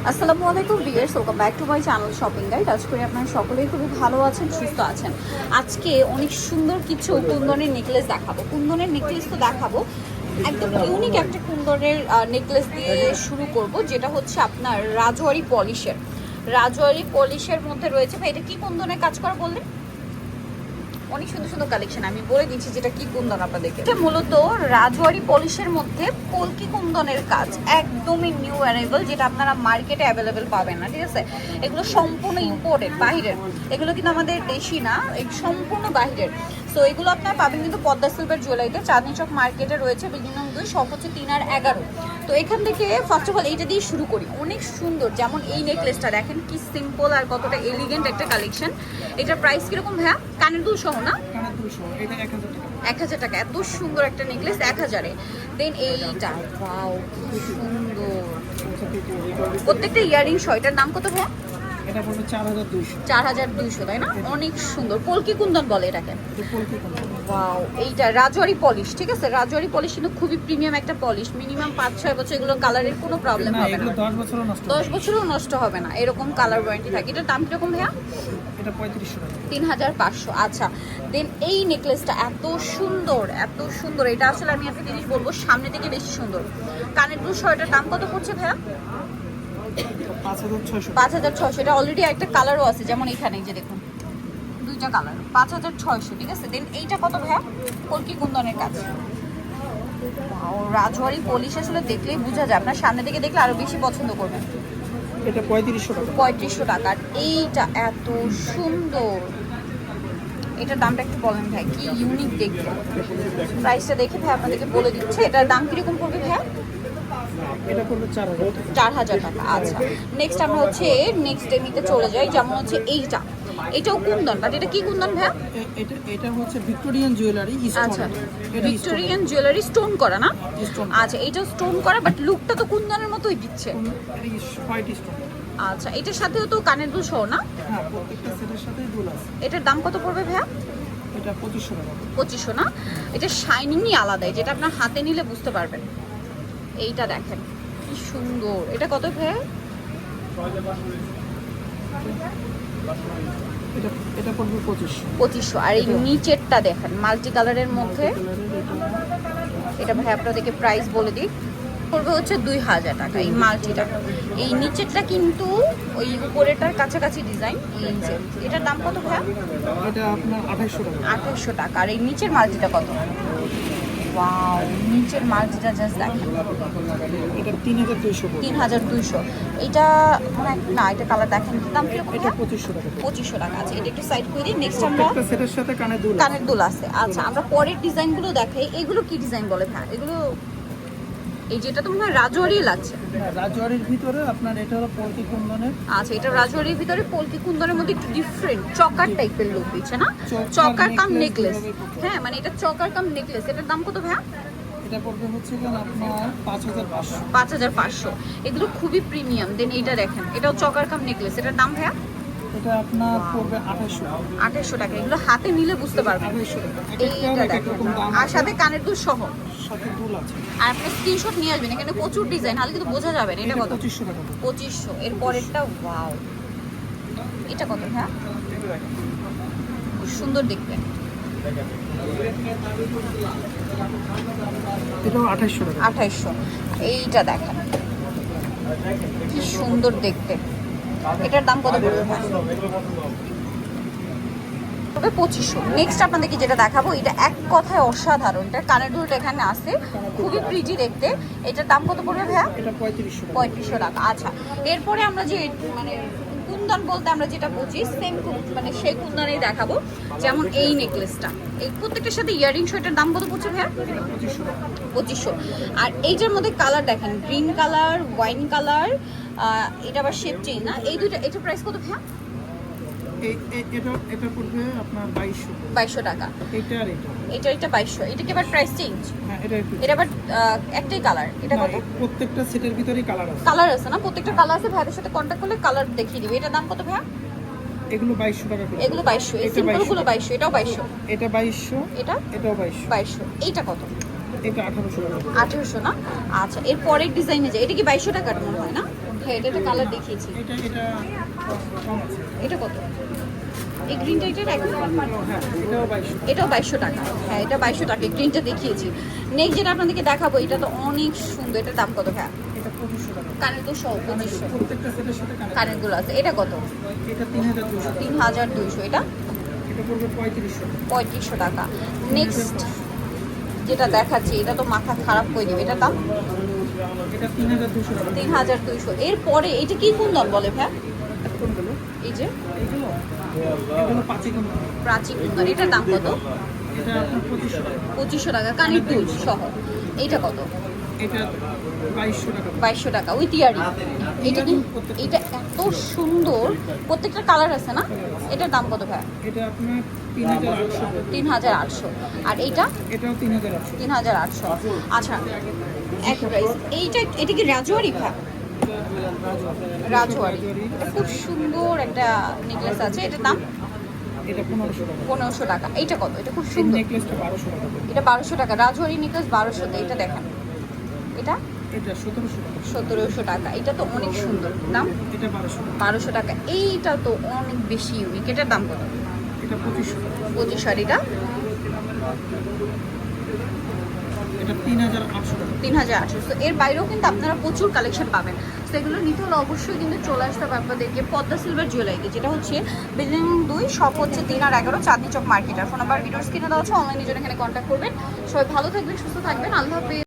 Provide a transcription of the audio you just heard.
আসসালামু আলাইকুম viewers, welcome back to my channel shopping guide. আজ করে আপনারা সকলেই খুবই ভালো আছেন, সুস্থ আছেন। আজকে অনেক সুন্দর কিছু কুন্দনের নেকলেস দেখাবো। কুন্দনের নেকলেস তো দেখাবো, একদম ইউনিক একটা কুন্দনের নেকলেস দিয়ে শুরু করব, যেটা হচ্ছে আপনার রাজওয়ারি পলিশের মধ্যে রয়েছে। ভাই এটা কি কুন্দনের কাজ করা বললেন? অনেক সুন্দর সুন্দর কালেকশন, আমি বলে দিচ্ছি যেটা কি কুন্দন আপনাদেরকে। এটা মূলত রাজওয়ারি পলিশের মধ্যে পলকি কুন্দনের কাজ, একদমই নিউ অ্যারাইভাল, যেটা আপনারা মার্কেটে অ্যাভেলেবেল পাবেন না, ঠিক আছে? এগুলো সম্পূর্ণ ইম্পোর্টেড, বাহিরের। এগুলো কিন্তু আমাদের দেশি না, সম্পূর্ণ বাহিরের। সো এগুলো আপনারা পাবেন কিন্তু পদ্মা সিলভার জুয়েলারিতে, চাঁদনি চক মার্কেটে রয়েছে। বিল্ডিং নং 2, শপ হচ্ছে 3 আর 11। তো এখান থেকে ফার্স্ট অফ অল এইটা দিয়ে শুরু করি। অনেক সুন্দর, যেমন এই নেকলেসটা দেখেন কি সিম্পল আর কতটা এলিগেন্ট একটা কালেকশন। এটার প্রাইস কিরকম ভাইয়া? কানের দুল সহ না? 1000 টাকা। এত সুন্দর একটা নেকলেস 1000-এ। দেন এইটা, ওয়াও কি সুন্দর, প্রত্যেকটা ইয়ারিং সহ। এটার দাম কত ভাইয়া? এটা পড়বে 4200। 4200, তাই না? অনেক সুন্দর, পলকি কুন্দন বলে এটাকে। ওয়াও, এইটা রাজওয়ারি পলিশ, ঠিক আছে? রাজওয়ারি পলিশ কিন্তু খুবই প্রিমিয়াম একটা পলিশ। মিনিমাম 5-6 বছর এগুলো কালারের কোনো প্রবলেম হবে না। 10 বছরও নষ্ট হবে না, এরকম কালার ওয়ারেন্টি থাকে। এটার দাম কিরকম ভাইয়া? এটা 3500 টাকা। 3500। আচ্ছা, দেন এই নেকলেসটা এত সুন্দর, এত সুন্দর। এটা আসলে আমি একটা জিনিস বলবো, সামনে থেকে বেশি সুন্দর। কানের দুল সহ এটার দাম কত পড়ছে ভাইয়া? 5600। 5600। এটা অলরেডি একটা কালারও আছে, যেমন এখানে যে দেখুন দুইটা কালার, 5600, ঠিক আছে? দেন এইটা কত ভাইয়া? কলকি কুন্দনের কাজ। রাজওয়ারি পলিশ আসলে দেখলেই বোঝা যায়, আপনার সামনে থেকে দেখলে আরো বেশি পছন্দ করবেন। এটা 3500 টাকা। 3500 টাকা। আর এইটা এত সুন্দর, এটার দামটা একটু বলেন ভাই, কি ইউনিক দেখতে। প্রাইসটা দেখে ভাই আপনাদেরকে বলে দিচ্ছে। এটার দাম কিরকম পড়বে ভাইয়া? এটা পড়বে 4000 টাকা। 4000 টাকা। আচ্ছা, নেক্সট আমরা হচ্ছে নেক্সট এমিতে চলে যাই, যেমন হচ্ছে এইটা। এটাও কুন্দন, বাট এটা কি কুন্দন ভাইয়া? এটা হচ্ছে ভিক্টোরিয়ান জুয়েলারি স্টোন। আচ্ছা, ভিক্টোরিয়ান জুয়েলারি স্টোন করা না? স্টোন। আচ্ছা, এটাও স্টোন করা, বাট লুকটা তো কুন্দনের মতোই দিচ্ছে। White stone. আচ্ছা, এটার সাথেও তো কানের দুল সহ না? হ্যাঁ, প্রত্যেকটা সেটের সাথেই দুল আছে। এটার দাম কত পড়বে ভাইয়া? এটা 2500 টাকা। 2500 না? এটা শাইনিংই আলাদা, যেটা আপনার হাতে নিলে বুঝতে পারবেন। এইটা দেখেন কি সুন্দর। এটা কত ভাইয়া? এটা পড়বে 2500। 2500। আর এই নিচেরটা দেখেন মাল্টি কালারের মধ্যে, এটা ভাই আপনাদেরকে প্রাইস বলে দিই, পড়বে হচ্ছে 2000 টাকা এই মাল্টিটা। এই নিচেরটা কিন্তু ওই উপরেটার কাছাকাছি ডিজাইন। এই যে এটার দাম কত ভাইয়া? এটা আপনার 2800 টাকা। 2800 টাকা। আর এই নিচের মাল্টিটা কত? ওয়াও, নিচের মাল্টিটা জাস্ট দেখেন, এটা 3200 পড়বে। 3200। এটা মানে না, এটা কালার দেখেন, দাম কিরকম? এটা 2500 টাকা। 2500 টাকা। আছে, এটা একটু সাইড করে দিই। নেক্সট আমরা প্রত্যেকটা সেটের সাথে কানের দুল আছে। আচ্ছা, আমরা পরের ডিজাইনগুলো দেখাই। এগুলো কি ডিজাইন বলে ভাই? এগুলো এই যেটা তো মনে হয় রাজওয়ারি লাগছে। হ্যাঁ, রাজওয়ারির ভিতরে আপনার এটা হলো পলকি কুন্দনের। আচ্ছা, এটা রাজওয়ারির ভিতরে পলকি কুন্দনের মধ্যে একটু ডিফারেন্ট চকার টাইপের লুক দিচ্ছে না? চকার চকার কাম necklace নেকলেস। যেভাবে পড়বে। হ্যাঁ, মানে এটা চকার কাম নেকলেস। এটার দাম কত ভাইয়া? এটা পড়বে হচ্ছে গেল আপনার 5500। 5500। এগুলো খুবই প্রিমিয়াম। দেন এইটা দেখেন, এটাও চকার কাম নেকলেস। এটার দাম ভাইয়া? এটা আপনার পড়বে 2800 টাকা। 2800 টাকা। এগুলো হাতে নিলে বুঝতে পারবেন। 2800 টাকা। এইটা এক এক দেখেন, রকম দাম আর আছে, সাথে কানের দুল সহ। সাথে দুল আছে। আর আপনি স্ক্রিনশট নিয়ে আসবেন, এখানে প্রচুর ডিজাইন, তাহলে কিন্তু বোঝা যাবে না এটা কত। 2500 টাকা পড়বে। 2500। এর পরেরটা, ওয়াও, এটা কত হ্যাঁ? সুন্দর দেখতে। এটাও 2800 টাকা। 2800। এইটা দেখেন কি সুন্দর দেখতে। এটার দাম কত পড়বে? 2500। নেক্সট আপনাদেরকে যেটা দেখাবো, এটা এক কথায় অসাধারণ। এটা কানের দুলটা এখানে আছে, খুবই প্রিটি দেখতে। এটার দাম কত পড়বে ভাইয়া? এটা 3500 টাকা। 3500 টাকা। আচ্ছা, এরপরে আমরা যে মানে কুন্দন বলতে আমরা যেটা বুঝি, সেম মানে সেই কুন্দনেই দেখাবো। যেমন এই নেকলেসটা, এই প্রত্যেকটার সাথে ইয়ারিং সহ। এটার দাম কত পড়ছে ভাইয়া? 2500 টাকা। 2500। আর এইটার মধ্যে কালার দেখেন, গ্রিন কালার, ওয়াইন কালার, এটা আবার শেপ চেঞ্জ না? এই দুইটা, এটার প্রাইস কত ভাইয়া? এটা পড়বে আপনার 2200। 2200 টাকা। এটা আর এটা। এটা 2200। এটা কি আবার প্রাইস চেঞ্জ? হ্যাঁ, এটা একটু। এটা আবার একটাই কালার। এটা না, কত? প্রত্যেকটা সেটের ভিতরেই কালার আছে। কালার আছে না? প্রত্যেকটা কালার আছে। ভাইদের সাথে কন্ট্যাক্ট করলে কালার দেখিয়ে দিবে। এটার দাম কত ভাইয়া? এগুলো 2200 টাকা করে। এগুলো 2200। এই সিম্পলগুলো 2200। এটাও 2200। এটা 2200। এটা এটাও 2200। 2200। এইটা কত? এটা 1800 টাকা। 1800 না? আচ্ছা, এর পরের ডিজাইনে যায়। এটা কি 2200 টাকার মনে হয় না? হ্যাঁ এটা একটা কালার দেখিয়েছি। এটা এটা কম আছে। এটা কত? এই গ্রিনটা এটার একদম হ্যাঁ, এটাও 2200। এটাও 2200 টাকা। হ্যাঁ এটা 2200 টাকা, গ্রিনটা দেখিয়েছি। নেক্সট যেটা আপনাদেরকে দেখাবো এটা তো অনেক সুন্দর, এটার দাম কত ভাই? এটা 2500 টাকা। কানের তো সহ 2500 প্রত্যেকটা সেটের সাথে কানেরগুলো আছে। এটা কত? এটা 3200 টাকা। 3200। এটা এটা পড়বে 3500 টাকা। 3500 টাকা। নেক্সট যেটা দেখাচ্ছি এটা তো মাথা খারাপ করে দিবে, এটার দাম এটা 3200 টাকা। 3200। এরপরে এটা কি কুন্দন বলে ভাই? কোনগুলো? এই যে এগুলো এগুলো পাঁচি কুন্দন। প্রাচী কুন্দন, এটার দাম কত? এটা আপনার 2500 টাকা। 2500 টাকা কানের দুল সহ। এইটা কত? এটা 2200 টাকা। 2200 টাকা উইথ ইয়ারিং। এটা কি? এটা এত সুন্দর, প্রত্যেকটা কালার আছে না? এটার দাম কত ভাই? এটা আপনার 3800 টাকা। 3800। আর এইটা এটাও 3800। 3800। আচ্ছা এক প্রাইস। এটা কি রাজওয়ারি ভাই? রাজওয়ারি। এটা খুব সুন্দর একটা নেকলেস আছে, এটার দাম এটা 1500 টাকা। 1500 টাকা। এইটা কত? এটা খুব এই সুন্দর, নেকলেসটা 1200 টাকা। এটা 1200 টাকা। রাজওয়ারি নেকলেস 1200 এটা দেখেন। এটা এটা 1700 টাকা। 1700 টাকা। এটা তো অনেক সুন্দর, দাম এটা 1200 টাকা। 1200 টাকা। এইটা তো অনেক বেশি ইউনিক, এটার দাম কত? এটা 2500 টাকা। 2500। আর এটা এটা 3800 টাকা। 3800। তো এর বাইরেও কিন্তু আপনারা প্রচুর কালেকশন পাবেন। তো এগুলো নিতে হলে অবশ্যই কিন্তু চলে আসতে হবে আপনাদেরকে পদ্মা সিলভার জুয়েলারিতে, যেটা হচ্ছে বিল্ডিং 2 শপ হচ্ছে 3 আর 11 চাঁদনি চক মার্কেট। আর ফোন নাম্বার ভিডিওস কিনে দেওয়া হচ্ছে, অনলাইনে জন্য এখানে কন্ট্যাক্ট করবেন। সবাই ভালো থাকবেন, সুস্থ থাকবেন, আল্লাহ হাফেজ।